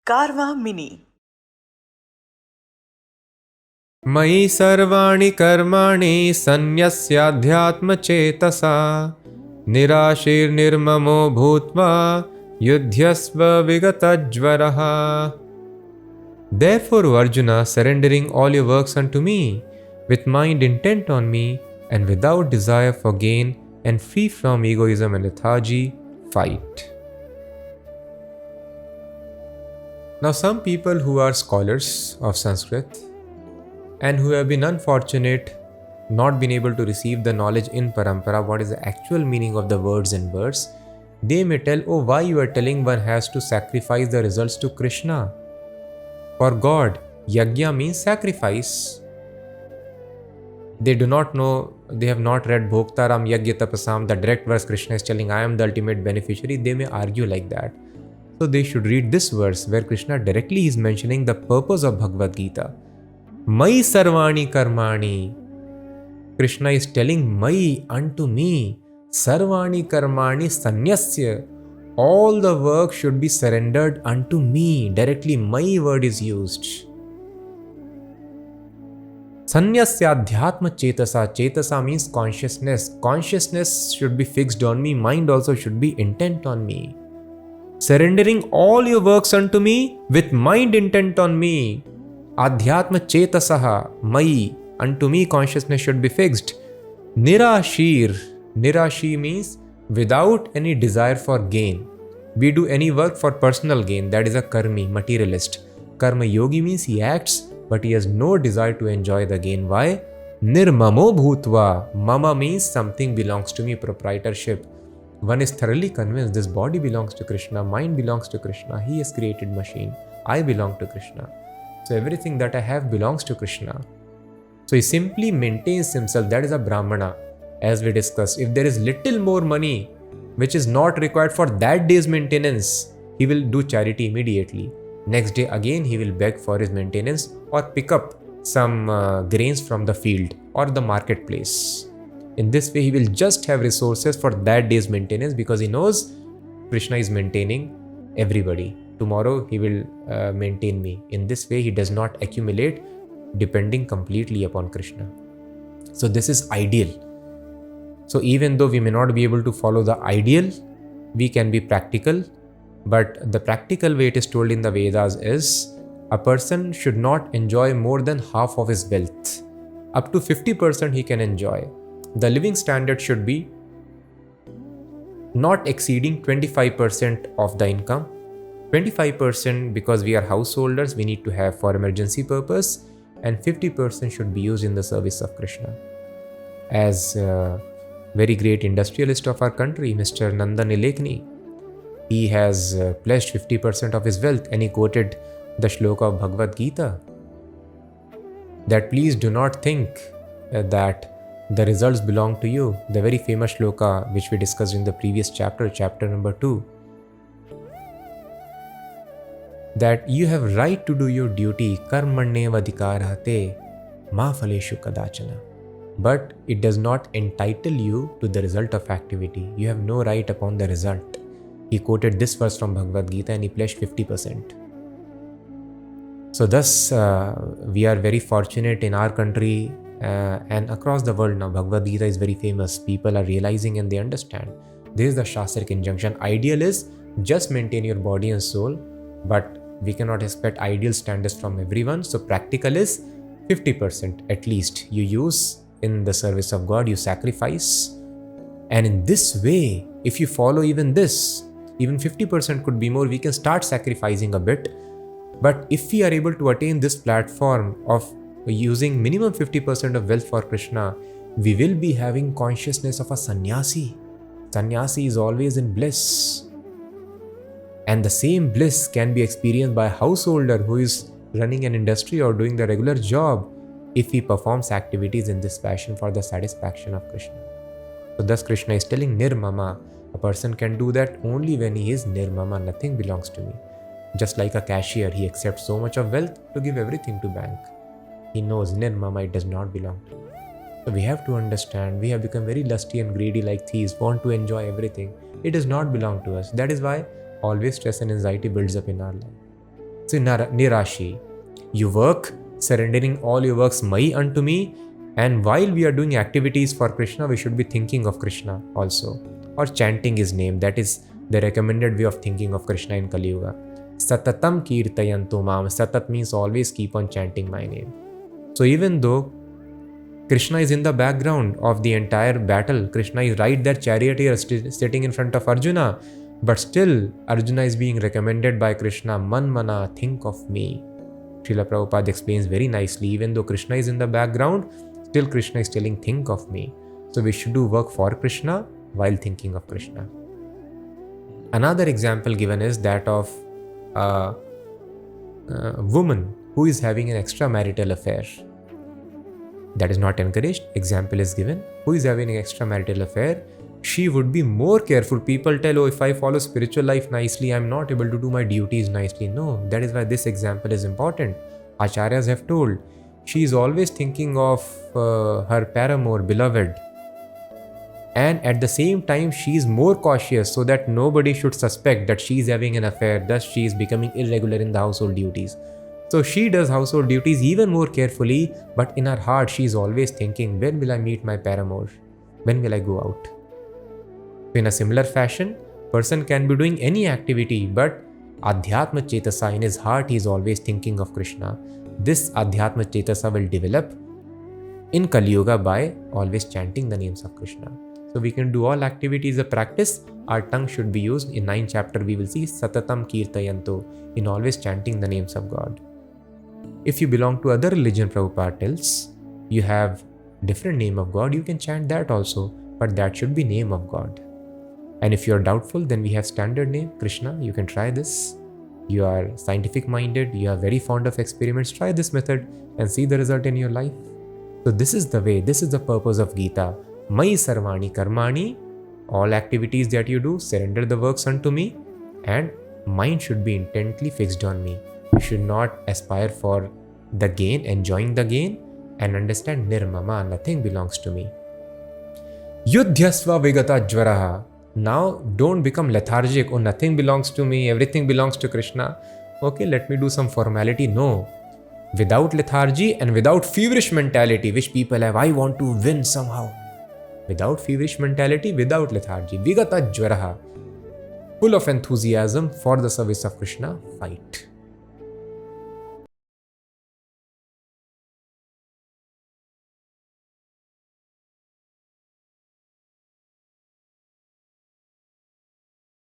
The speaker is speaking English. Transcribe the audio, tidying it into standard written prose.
Karma Mini. मयि सर्वाणि कर्माणि सन्न्यस्याध्यात्मचेतसा निराशीर्निर्ममो भूत्वा युध्यस्व विगतज्वरः. Therefore, O Arjuna, surrendering all your works unto me, with mind intent on me, and without desire for gain, and free from egoism and lethargy, fight. Now, some people who are scholars of Sanskrit and who have been unfortunate, not been able to receive the knowledge in parampara, what is the actual meaning of the words in verse, they may tell, oh, why you are telling one has to sacrifice the results to Krishna? For God, yajna means sacrifice. They do not know, they have not read Bhoktaram Yajna Tapasam, the direct verse Krishna is telling, I am the ultimate beneficiary. They may argue like that. So they should read this verse where Krishna directly is mentioning the purpose of Bhagavad Gita. Mai sarvani karmani. Krishna is telling, Mai unto me, sarvani karmani sanyasya. All the work should be surrendered unto me. Directly, my word is used. Sanyasya adhyatma chetasa. Chetasa means consciousness. Consciousness should be fixed on me. Mind also should be intent on me. Surrendering all your works unto me with mind intent on me. Adhyatma chetasaha. Mai. Unto me consciousness should be fixed. Nirashir. Nirashi means without any desire for gain. We do any work for personal gain, that is a karmi, materialist. Karma yogi means he acts, but he has no desire to enjoy the gain. Why? Nirmamo bhutva. Mama means something belongs to me, proprietorship. One is thoroughly convinced this body belongs to Krishna, mind belongs to Krishna, he has created machine, I belong to Krishna. So everything that I have belongs to Krishna. So he simply maintains himself, that is a Brahmana. As we discussed, if there is little more money which is not required for that day's maintenance, he will do charity immediately. Next day again he will beg for his maintenance or pick up some grains from the field or the marketplace. In this way he will just have resources for that day's maintenance because he knows Krishna is maintaining everybody. Tomorrow he will maintain me. In this way he does not accumulate depending completely upon Krishna. So this is ideal. So even though we may not be able to follow the ideal, we can be practical. But the practical way it is told in the Vedas is a person should not enjoy more than half of his wealth. Up to 50% he can enjoy. The living standard should be not exceeding 25% of the income. 25% because we are householders, we need to have for emergency purpose, and 50% should be used in the service of Krishna. As very great industrialist of our country, Mr. Nandan Nilekani, he has pledged 50% of his wealth, and he quoted the shloka of Bhagavad Gita that please do not think that the results belong to you. The very famous shloka which we discussed in the previous chapter, chapter number 2, that you have right to do your duty, karmanyeva adhikarate ma phaleshu kadachana. But it does not entitle you to the result of activity. You have no right upon the result. He quoted this verse from Bhagavad Gita and he pledged 50%. So thus, we are very fortunate in our country and across the world now. Bhagavad Gita is very famous. People are realizing and they understand. This is the Shastric injunction. Ideal is just maintain your body and soul, but we cannot expect ideal standards from everyone. So practical is 50% at least you use in the service of God, you sacrifice. And in this way, if you follow even this, even 50% could be more, we can start sacrificing a bit. But if we are able to attain this platform of using minimum 50% of wealth for Krishna, we will be having consciousness of a sannyasi. Sannyasi is always in bliss. And the same bliss can be experienced by a householder who is running an industry or doing the regular job if he performs activities in this fashion for the satisfaction of Krishna. So thus Krishna is telling Nirmama. A person can do that only when he is Nirmama. Nothing belongs to me. Just like a cashier, he accepts so much of wealth to give everything to bank. He knows Nirmama, it does not belong to me. So we have to understand, we have become very lusty and greedy like thieves, want to enjoy everything. It does not belong to us. That is why always stress and anxiety builds up in our life. So nirashi. You work, surrendering all your works Mai unto me. And while we are doing activities for Krishna, we should be thinking of Krishna also, or chanting his name. That is the recommended way of thinking of Krishna in Kali Yuga. Satatam kirtayantu mam. Satat means always keep on chanting my name. So even though Krishna is in the background of the entire battle, Krishna is right there, charioteer sitting in front of Arjuna, but still Arjuna is being recommended by Krishna, man mana, think of me. Srila Prabhupada explains very nicely, even though Krishna is in the background, still Krishna is telling, think of me. So we should do work for Krishna while thinking of Krishna. Another example given is that of a woman who is having an extramarital affair. That is not encouraged. Example is given. Who is having an extramarital affair? She would be more careful. People tell, oh, if I follow spiritual life nicely, I'm not able to do my duties nicely. No, that is why this example is important. Acharyas have told, she is always thinking of her paramour, beloved. And at the same time, she is more cautious so that nobody should suspect that she is having an affair. Thus, she is becoming irregular in the household duties. So she does household duties even more carefully, but in her heart, she is always thinking, when will I meet my paramour? When will I go out? In a similar fashion, person can be doing any activity, but Adhyatma Chetasa, in his heart, he is always thinking of Krishna. This Adhyatma Chetasa will develop in Kali Yuga by always chanting the names of Krishna. So we can do all activities of practice. Our tongue should be used. In 9th chapter, we will see Satatam Kirtayanto, in always chanting the names of God. If you belong to other religion, Prabhupada tells, you have different name of God, you can chant that also, but that should be name of God. And if you are doubtful, then we have standard name, Krishna. You can try this. You are scientific minded, you are very fond of experiments, try this method and see the result in your life. So this is the way, this is the purpose of Gita. Mai sarvani karmani, all activities that you do, surrender the works unto me, and mind should be intently fixed on me. You should not aspire for the gain, enjoying the gain, and understand nirmama, nothing belongs to me. Yudhyasva vigata jvaraha. Now don't become lethargic. Oh, nothing belongs to me, everything belongs to Krishna. Okay, let me do some formality. No. Without lethargy and without feverish mentality, which people have, I want to win somehow. Without feverish mentality, without lethargy. Vigata jvaraha. Full of enthusiasm for the service of Krishna, fight.